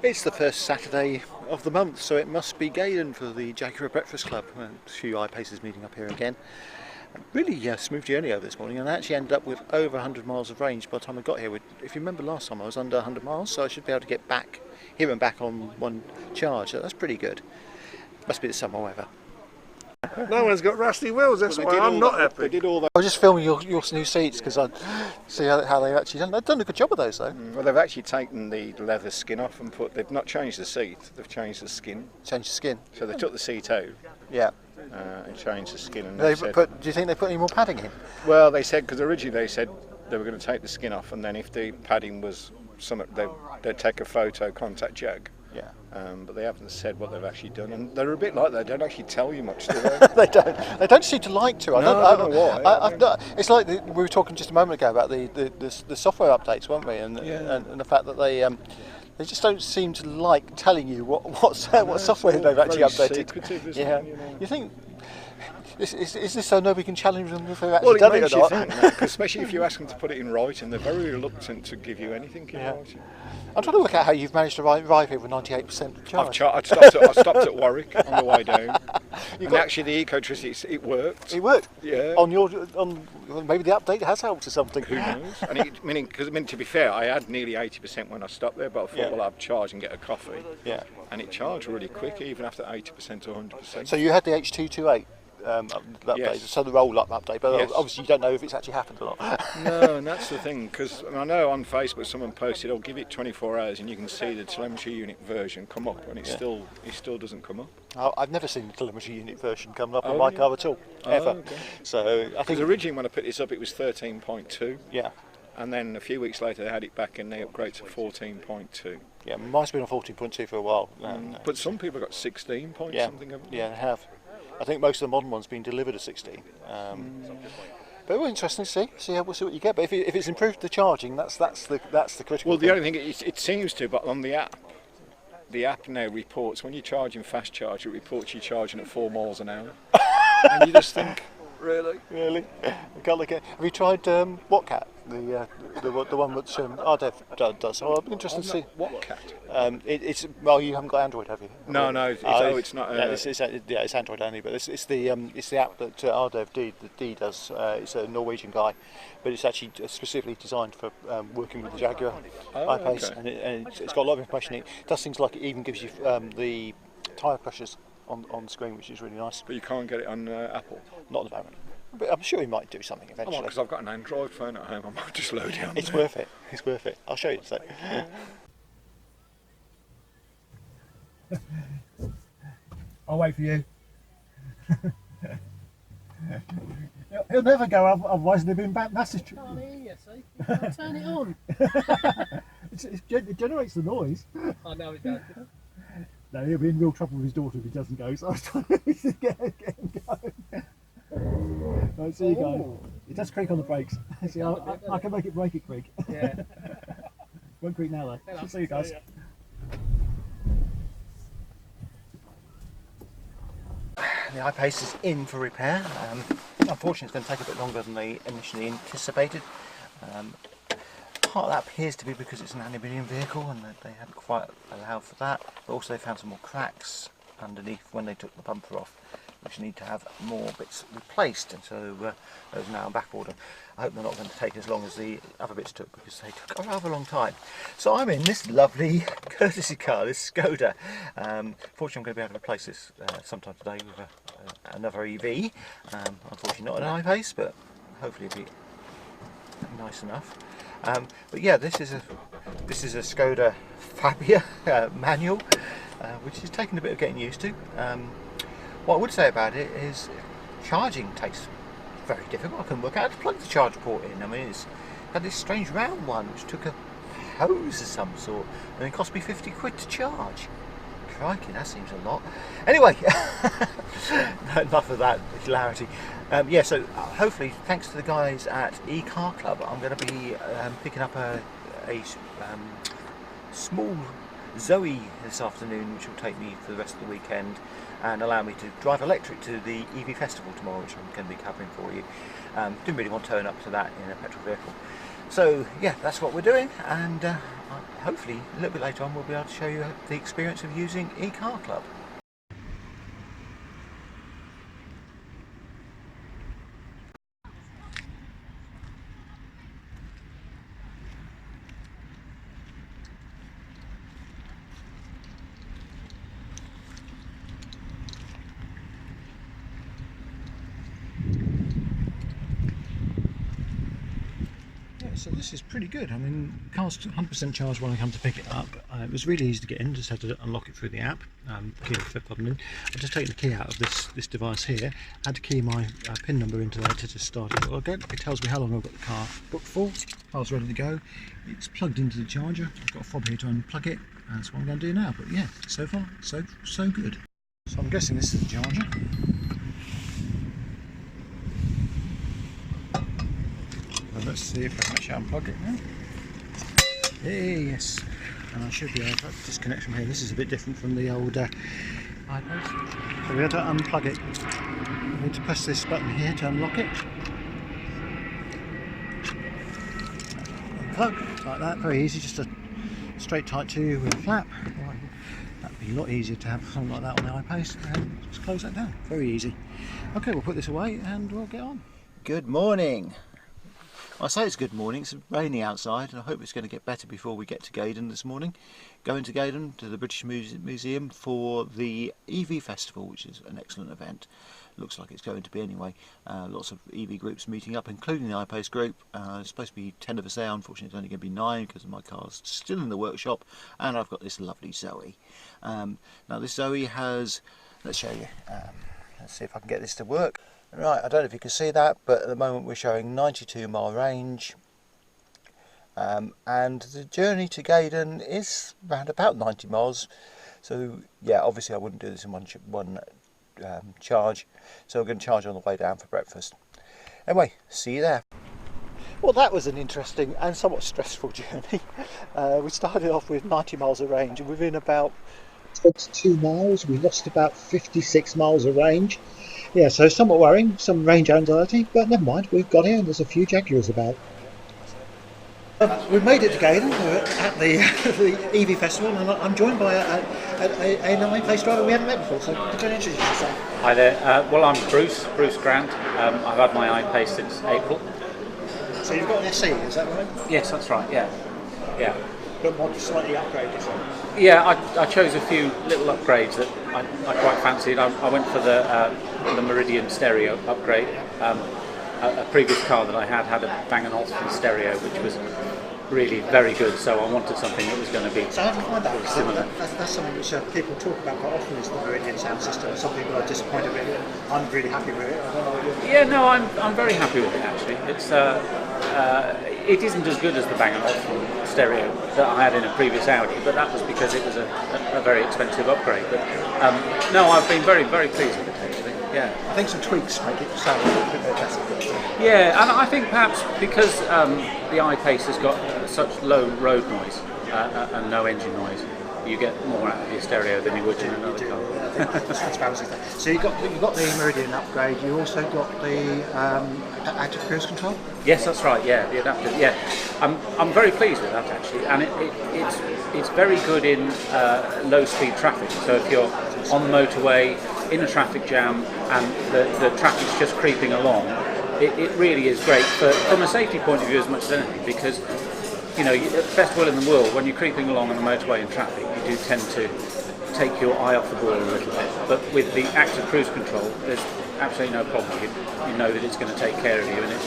It's the first Saturday of the month, so it must be Gaydon for the Jaguar Breakfast Club. A few iPaces meeting up here again. Really smooth journey over this morning, and I actually ended up with over 100 miles of range by the time I got here. If you remember last time, I was under 100 miles, so I should be able to get back here and back on one charge. So that's pretty good. Must be the summer weather. No one's got rusty wheels, that's why I'm not happy. They did all that. I was just filming your new seats because I see how they've actually done. They've done a good job of those though. Well, they've actually taken the leather skin off and they've not changed the seat, they've changed the skin. Changed the skin. So they took the seat out. Yeah. And changed the skin. And do you think they put any more padding in? Well, they said, because originally they said they were going to take the skin off, and then if the padding was something, they'd take a photo, contact Jag. Yeah. But they haven't said what they've actually done, and they're a bit like that. They don't actually tell you much, do they? They don't. They don't seem to like to. I don't know why. It's like we were talking just a moment ago about the software updates, weren't we? And the fact that they just don't seem to like telling you what software they've actually updated. Secretive, isn't yeah. it, you know? You think? Is this so nobody can challenge them if they've actually Well, done it it makes or you not? think, because especially if you ask them to put it in writing, they're very reluctant to give you anything in writing. I'm trying to work out how you've managed to arrive here with 98% charge. I stopped at Warwick on the way down. Actually, the eco-tricity, it worked. It worked. Yeah. Maybe the update has helped or something. Who knows? And to be fair, I had nearly 80% when I stopped there, but I thought, well, I'd charge and get a coffee. Yeah. And it charged really quick, even after 80% or 100%. So you had the H228 update, Yes. so the roll-up update, but Yes. obviously you don't know if it's actually happened or not. No, and that's the thing, because I know on Facebook someone posted, "I'll give it 24 hours and you can see the telemetry unit version come up," and it still doesn't come up. I've never seen the telemetry unit version come up on my car at all, ever. Okay. So I think originally when I put this up, it was 13.2. Yeah. And then a few weeks later, they had it back and they upgraded to 14.2. Yeah, mine's been on 14.2 for a while. But some people got 16 point something. Yeah, they have. I think most of the modern ones been delivered at 16. But it was interesting to see what you get. But if it's improved the charging, that's the critical. Well, the thing. only thing it seems to, but on the app now reports when you're charging fast charge, it reports you're charging at 4 miles an hour, and you just think, really? I can't look at. Have you tried WhatCat? The one that RDev does. So I'll be interested to see. What cat? It's you haven't got Android, have you? No, it's not. It's Android only, but it's the app that RDev D does. It's a Norwegian guy, but it's actually specifically designed for working with the Jaguar iPace, okay. and it's got a lot of information. It does things like it even gives you the tyre pressures on screen, which is really nice. But you can't get it on Apple. Not at the moment. But I'm sure he might do something eventually. Because I've got an Android phone at home, I might just load it on. It's worth it. It's worth it. I'll show you in a sec. I'll wait for you. He'll never go, otherwise they've been back massive. I can't hear you, see? You can't turn it on. It generates the noise. I know it does. No, he'll be in real trouble with his daughter if he doesn't go, so I was trying to get him going. Right, see you go. It does creak on the brakes. See, I can make it creak. Yeah. Won't creak now though. Should see you guys. The iPace is in for repair. Unfortunately, it's going to take a bit longer than they initially anticipated. Part of that appears to be because it's an aluminium vehicle and they hadn't quite allowed for that. But also they found some more cracks underneath when they took the bumper off, which need to have more bits replaced, and so those are now on back order. I hope they're not going to take as long as the other bits took, because they took a rather long time. So I'm in this lovely courtesy car, this Skoda. Fortunately I'm going to be able to replace this sometime today with another EV. Unfortunately not an iPace, but hopefully it'll be nice enough. But yeah, this is a Skoda Fabia manual, which is taking a bit of getting used to. What I would say about it is charging takes very difficult. I couldn't work out how to plug the charge port in. I mean, it's had this strange round one which took a hose of some sort and it cost me 50 quid to charge. Crikey, that seems a lot. Anyway, enough of that hilarity. Yeah, so hopefully, thanks to the guys at eCar Club, I'm going to be picking up a small Zoe this afternoon, which will take me for the rest of the weekend and allow me to drive electric to the EV Festival tomorrow, which I'm going to be covering for you. Didn't really want to turn up to that in a petrol vehicle. So yeah, that's what we're doing, and hopefully a little bit later on we'll be able to show you the experience of using eCar Club. So this is pretty good. I mean, the car's 100% charged when I come to pick it up. It was really easy to get in, just had to unlock it through the app, key the flip button in. I've just taken the key out of this device here, had to key my PIN number into there to just start it again. It tells me how long I've got the car booked for, car's ready to go, it's plugged into the charger, I've got a fob here to unplug it, and that's what I'm going to do now. But yeah, so far, so good. So I'm guessing this is the charger. Let's see if I can actually unplug it now. Yes, and I should be able to disconnect from here. This is a bit different from the old iPace. So we have to unplug it. I need to press this button here to unlock it. Unplug, like that, very easy, just a straight Type 2 with a flap. That'd be a lot easier to have something like that on the iPace, and just close that down, very easy. Okay, we'll put this away and we'll get on. Good morning. I say it's good morning, it's raining outside and I hope it's going to get better before we get to Gaydon this morning. Going to Gaydon, to the British Museum for the EV Festival, which is an excellent event. Looks like it's going to be anyway. Lots of EV groups meeting up, including the iPace group. There's supposed to be 10 of us there, unfortunately it's only going to be 9 because my car's still in the workshop and I've got this lovely Zoe. Now this Zoe has, let's show you, let's see if I can get this to work. Right, I don't know if you can see that, but at the moment we're showing 92-mile range, and the journey to Gaydon is around about 90 miles. So yeah, obviously I wouldn't do this in one charge, so we're going to charge on the way down for breakfast. Anyway, see you there. Well, that was an interesting and somewhat stressful journey. We started off with 90 miles of range, and within about 22 miles we lost about 56 miles of range. Yeah, so somewhat worrying, some range anxiety, but never mind, we've got here and there's a few Jaguars about. We've made it to Gaydon, we're at the EV Festival, and I'm joined by an iPace driver we haven't met before, so could you introduce yourself? Hi there, well I'm Bruce Grant. I've had my iPace since April. So you've got an SE, is that right? Yes, that's right, yeah. But want to slightly upgrade this one? Yeah, I chose a few little upgrades that I quite fancied. I went for the Meridian stereo upgrade. A previous car that I had a Bang & Olufsen stereo, which was really very good, so I wanted something that was going to be so how do you find that? Similar. That's something which people talk about quite often, is the Meridian sound system. Some people are disappointed with it. I'm really happy with it. I don't know what you're... Yeah, no, I'm very happy with it actually. It's it isn't as good as the Bang & Olufsen stereo that I had in a previous Audi, but that was because it was a very expensive upgrade. But no, I've been very pleased with it actually. Yeah, I think some tweaks make it sound a little bit better. Yeah, and I think perhaps because the iPace has got such low road noise and no engine noise, you get more out of your stereo than you would in another car. That's transparency. So you've got the Meridian upgrade. You also got the active cruise control. Yes, that's right. Yeah, the adaptive. Yeah, I'm very pleased with that actually, and it's very good in low speed traffic. So if you're on the motorway in a traffic jam and the traffic's just creeping along, it really is great from a safety point of view as much as anything, because you know, at the best will in the world, when you're creeping along on the motorway in traffic, you do tend to take your eye off the ball a little bit. But with the active cruise control, there's absolutely no problem. You know that it's going to take care of you, and it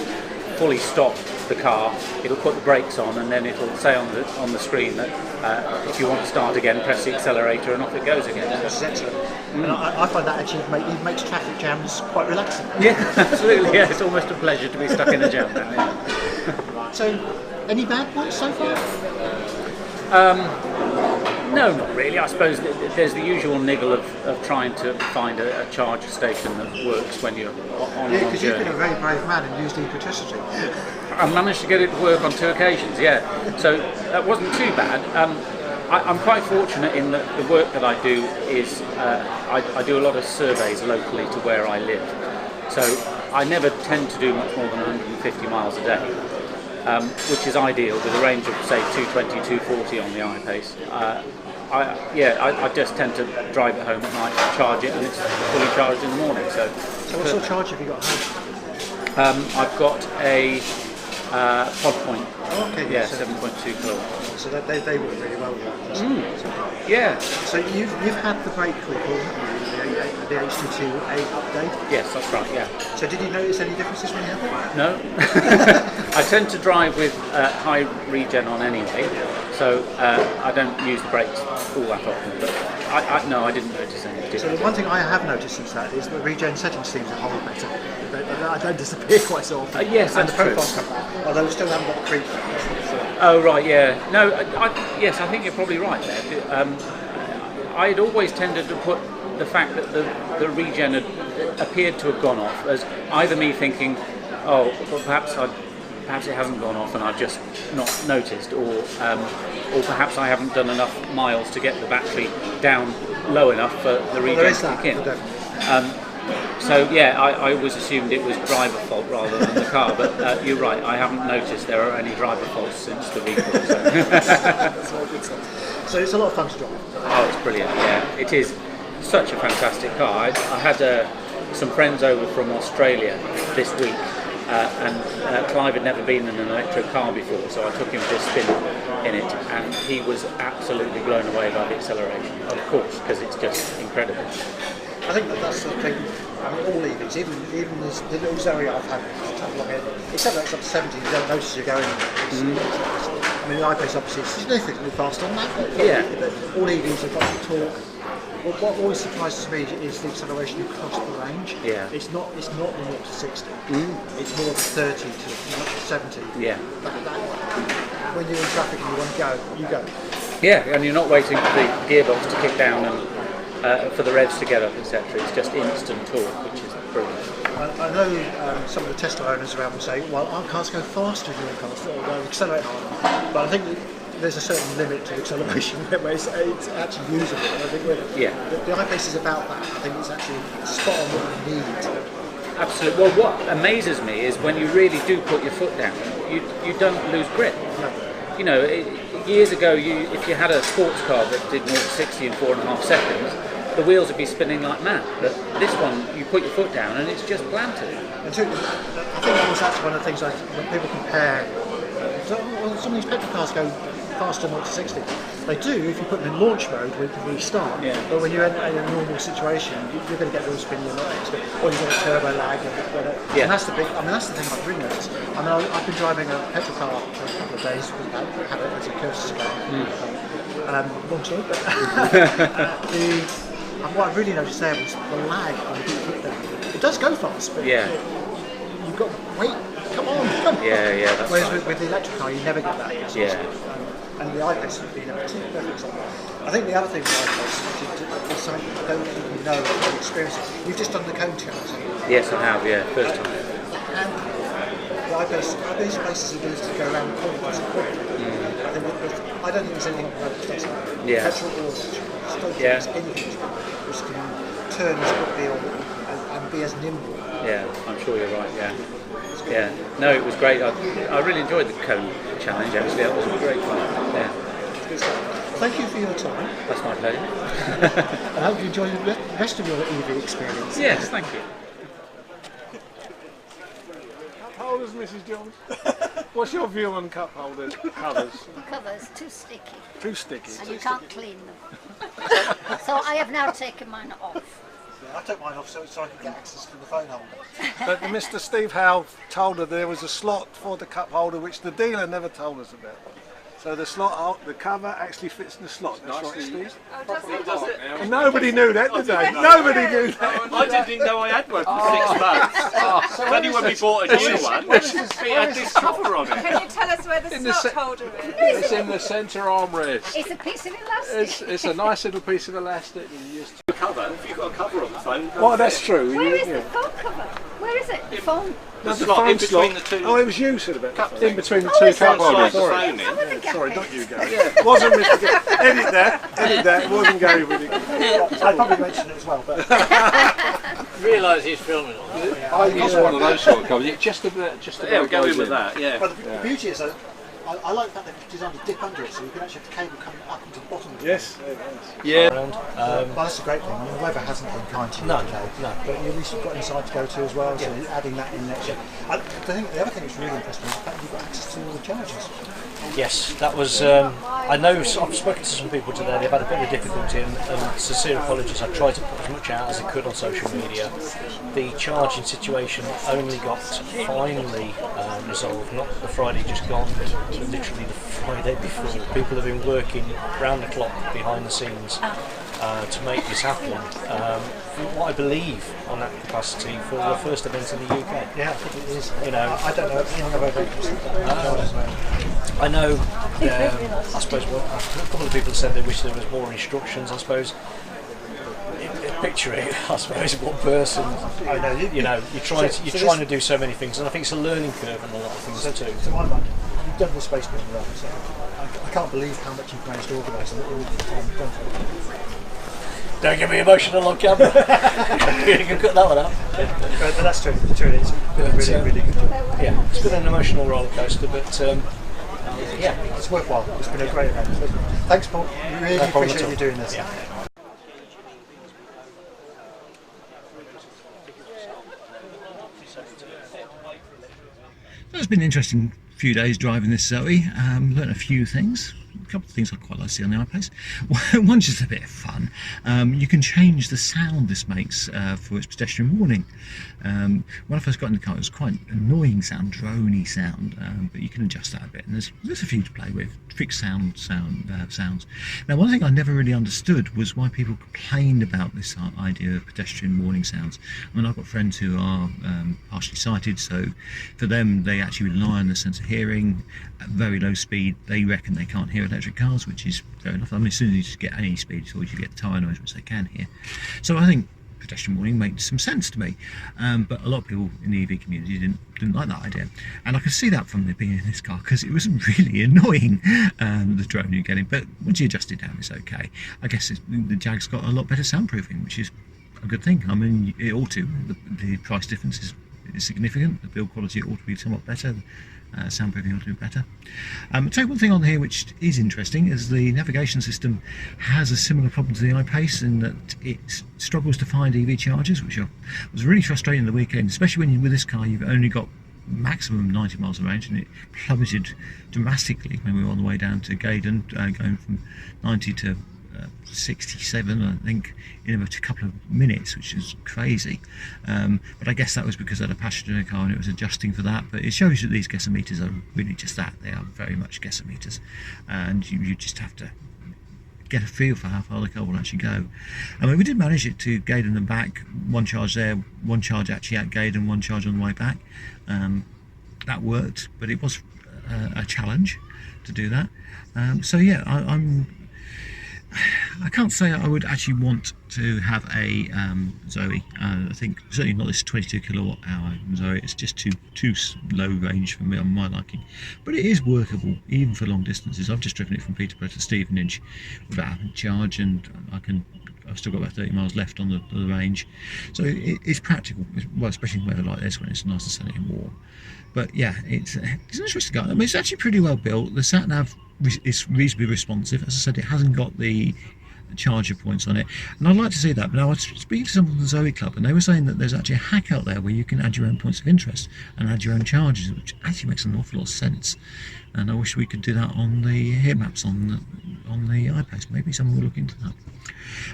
fully stop the car. It'll put the brakes on, and then it'll say on the screen that if you want to start again, press the accelerator, and off it goes again. Which is excellent. And I find that actually makes traffic jams quite relaxing. Yeah, absolutely. Yeah, it's almost a pleasure to be stuck in a jam now. Yeah. So, any bad points so far? No, not really. I suppose there's the usual niggle of trying to find a charge station that works when you're on a long because you've journey. been a very brave man and used electricity. I managed to get it to work on 2 occasions, yeah. So that wasn't too bad. I'm quite fortunate in that the work that I do is I do a lot of surveys locally to where I live. So I never tend to do much more than 150 miles a day. which is ideal with a range of say 220, 240 on the iPace. I just tend to drive it home at night, charge it, and it's fully charged in the morning. So what sort of charge have you got at home? I've got a Pod Point. Oh, okay. Yeah, so 7.2 kilowatts. So they work really well with that. Yeah. So you've had the brake recall, haven't you? The HT2A update? Yes, that's right, yeah. So did you notice any differences when you had it? No. I tend to drive with high regen on anyway, so I don't use the brakes all that often, but I didn't notice any difference. So the one thing I have noticed since that is the regen settings seems a whole lot better. I don't disappear quite so often. Yes, and that's the true. profiles come back, although we still haven't got the creep. Oh right, yeah. No, yes, I think you're probably right there. I'd always tended to put the fact that the regen had appeared to have gone off as either me thinking, oh, well, perhaps it hasn't gone off and I've just not noticed, or perhaps I haven't done enough miles to get the battery down low enough for the regen to kick in. So yeah, I always assumed it was driver fault rather than the car, but you're right, I haven't noticed there are any driver faults since the recall. So it's a lot of fun to drive. Oh, it's brilliant, yeah. It is such a fantastic car. I had some friends over from Australia this week, and Clive had never been in an electric car before, so I took him for a spin in it, and he was absolutely blown away by the acceleration, of course, because it's just incredible. I think that's the thing. I mean, all EVs, even this, the little Zoe I've had along it, except that it's up to 70, you don't notice you're going. I mean, the iPace obviously is significantly faster than that, but all EVs have got the torque. What always surprises me is the acceleration across the range. Yeah. It's not the 0 to 60. It's more the 30 to 70. Yeah. When you're in traffic and you want to go, you go. Yeah, and you're not waiting for the gearbox to kick down and for the revs to get up, etc. It's just instant torque, which is brilliant. I know some of the Tesla owners around will say, well, our cars go faster than your cars, they'll accelerate harder. But I think there's a certain limit to acceleration where it's actually usable. And I think the iPace is about that. I think it's actually spot on what you need. Absolutely. Well, what amazes me is when you really do put your foot down, you don't lose grip. No. You know, years ago, if you had a sports car that did 0 to 60 in 4.5 seconds, the wheels would be spinning like mad. But this one, you put your foot down and it's just planted. And two, I think that was actually one of the things when people compare. Some of these petrol cars go faster than 0 to 60. They do if you put them in launch mode with the restart. Yeah. But when you're in a normal situation, you're going to get wheel spin, you're not expecting, or you've got a turbo lag. And that's the big. I mean, that's the thing I've really noticed. I mean, I've been driving a petrol car for a couple of days. Had it as a courtesy car. Long story, but what I really noticed there was the lag on the foot down. It does go fast, but you've got to wait. Come on. Yeah, that's Whereas right. with the electric car, you never get that. And the iPace would be in a perfect example. I think the other thing with the iPace, which is something I don't think you know or experience it, you've just done the cone challenge. Yes, I have. Yeah, first time. And the iPace's ability to go around the corners quickly. I don't think there's anything on the road that does that. Yeah. Petrol or electric. I don't think there's anything which can turn as quickly and be as nimble. Yeah, I'm sure you're right. Yeah. No, it was great. I really enjoyed the cone challenge. Actually, that was great fun. Yeah. Thank you for your time. That's my pleasure. I hope you enjoy the rest of your EV experience. Yes, thank you. Cup holders, Mrs. Jones. What's your view on cup holders covers? Covers too sticky Too sticky. and you can't clean them. So I have now taken mine off. I took mine off so I could get access to the phone holder. But Mr. Steve Howe told her there was a slot for the cup holder which the dealer never told us about. So the slot, the cover actually fits in the slot. That's right, Steve. And nobody knew that, did they? Nobody knew that. I didn't even know I had one for 6 months. It's only when we bought a new one, it had this cover on it. Can you tell us where the slot holder is? It's in the centre armrest. It's a piece of elastic. It's a nice little piece of elastic. Cover. If you've got a cover on the phone, Well, that's true. Where is the phone cover? Where is it? The phone? the slot in between the two. Oh, it was you, said about Cup in between the Oh, two it's cup Slide holders. the Sorry. phone in. Sorry, not you, Gary. It wasn't Mr. Gary. Edit that. It wasn't Gary with it. I probably mentioned it as well, but realise he's filming on that. I use one of those sort of covers. Just about Yeah, go in with that. Yeah. But the beauty is that I like that they've designed a dip under it, so you can actually have the cable coming up into the bottom of it. Yes. Yeah. Well, that's a great thing. I mean, the weather hasn't been kind to you today, but at least you've got inside to go to as well, so you're adding that in next year. The other thing that's really interesting is the fact you've got access to all the chargers. Yes, that was. I know I've spoken to some people today. They've had a bit of difficulty, and sincere apologies. I tried to put as much out as I could on social media. The charging situation only got finally resolved, not the Friday just gone, but literally the Friday before. People have been working round the clock behind the scenes to make this happen. What I believe on that capacity for the first event in the UK. Yeah, I think it is. You know, I don't know anything about it. I know. I suppose a couple of people said they wish there was more instructions. I suppose. Picture it. I suppose one person. I know. You're trying to do so many things, and I think it's a learning curve on a lot of things too. To my mind, you've done the space building right, so I can't believe how much you've managed to organise in the time you've done it. Don't get me emotional on camera. You can cut that one out. But that's true. It's been a really good job. Yeah, it's been an emotional roller coaster, but yeah, it's worthwhile. It's been a great event. Thanks, Paul. Really appreciate you doing this. Yeah. It's been an interesting few days driving this Zoe. Learned a few things. A couple of things I quite like to see on the iPace. One's just a bit of fun. You can change the sound this makes for its pedestrian warning. When I first got in the car, it was quite an annoying sound, drony sound, but you can adjust that a bit. And there's a few to play with, fixed sounds. Now, one thing I never really understood was why people complained about this idea of pedestrian warning sounds. I mean, I've got friends who are partially sighted, so for them, they actually rely on the sense of hearing at very low speed. They reckon they can't hear electric cars, which is fair enough. I mean, as soon as you just get any speed, so you get tyre noise, which they can hear. So I think pedestrian warning makes some sense to me, but a lot of people in the EV community didn't like that idea, and I could see that from being in this car because it was really annoying, the drone you're getting. But once you adjust it down, it's okay. I guess the Jag's got a lot better soundproofing, which is a good thing. I mean, it ought to. The price difference is significant. The build quality ought to be somewhat better. Soundproofing ought to be better. I'll tell you one thing on here which is interesting is the navigation system has a similar problem to the iPace in that it struggles to find EV chargers, which was really frustrating the weekend, especially when with this car you've only got maximum 90 miles of range, and it plummeted dramatically when we were on the way down to Gaydon, going from 90 to 67, I think, in about a couple of minutes, which is crazy. But I guess that was because I had a passenger car and it was adjusting for that. But it shows that these guessometers are really just that. They are very much guessometers, and you just have to get a feel for how far the car will actually go. I mean, we did manage it to Gaydon and back. One charge there, one charge actually at Gaydon, one charge on the way back. That worked, but it was a challenge to do that. So yeah, I can't say I would actually want to have a Zoe. I think certainly not this 22 kilowatt hour Zoe. It's just too low range for me on my liking. But it is workable even for long distances. I've just driven it from Peterborough to Stevenage without having to charge, and I've still got about 30 miles left on the range. So it's practical, well, especially in weather like this when it's nice and sunny and warm. But yeah, it's an interesting car. I mean, it's actually pretty well built. The sat nav is reasonably responsive. As I said, it hasn't got the charger points on it, and I'd like to see that. But I was speaking to someone from the Zoe Club, and they were saying that there's actually a hack out there where you can add your own points of interest and add your own charges, which actually makes an awful lot of sense. And I wish we could do that on the heat maps on the iPace. Maybe someone will look into that.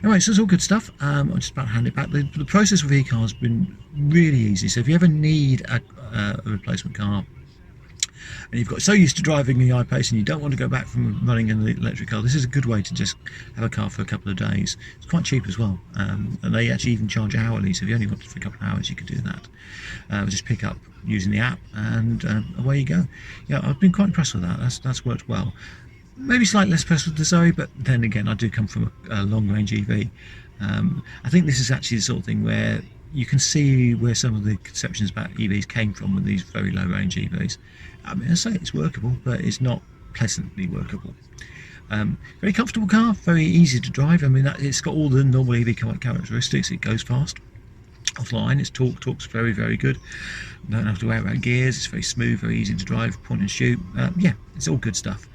Anyway, so it's all good stuff. I'm just about to hand it back. The process with e-car has been really easy. So if you ever need a replacement car, and you've got so used to driving the iPace and you don't want to go back from running an electric car, this is a good way to just have a car for a couple of days. It's quite cheap as well, and they actually even charge hourly, so if you only want it for a couple of hours you could do that. Just pick up using the app and away you go. Yeah, I've been quite impressed with that. That's worked well. Maybe slightly less impressed with the Zoe, but then again I do come from a long range EV. I think this is actually the sort of thing where you can see where some of the conceptions about EVs came from with these very low range EVs. I mean, I say it's workable, but it's not pleasantly workable. Very comfortable car, very easy to drive. I mean, it's got all the normal EV characteristics. It goes fast. offline. Its torque's very, very good. Don't have to worry about gears. It's very smooth, very easy to drive, point and shoot. Yeah, it's all good stuff.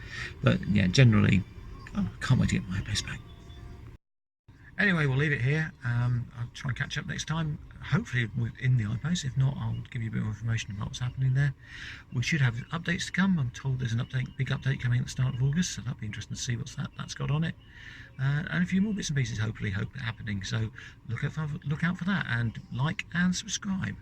But yeah, generally, I can't wait to get my iPace back. Anyway, we'll leave it here. I'll try and catch up next time, hopefully in the iPace. If not, I'll give you a bit more information about what's happening there. We should have updates to come. I'm told there's an big update coming at the start of August, so that'll be interesting to see what's that's got on it. And a few more bits and pieces hopefully happening, so look out for that, and like and subscribe.